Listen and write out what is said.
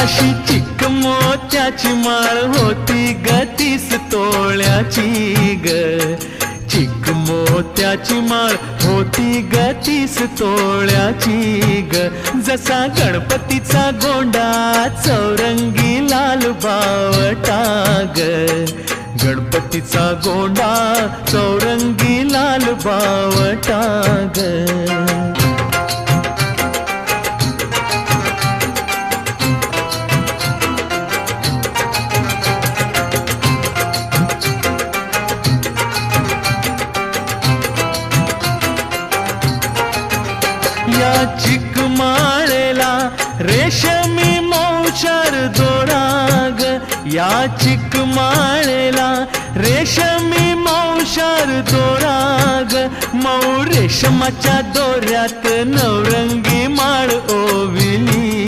अशी चिक मोत्याची माळ होती ग 30 तोळ्याची ग, चिक मोत्याची माळ होती ग 30 तोळ्याची ग. जसा गणपतीचा गोंडा चौरंगी लाल बावटा ग, गणपतीचा गोंडा चौरंगी लाल बावटा ग. या चिकमाळेला रेशमी मौचार दोराग, या चिकमाळेला रेशमी मौचार दोराग. मऊ रेशमाच्या दोऱ्यात नवरंगी माळ ओविली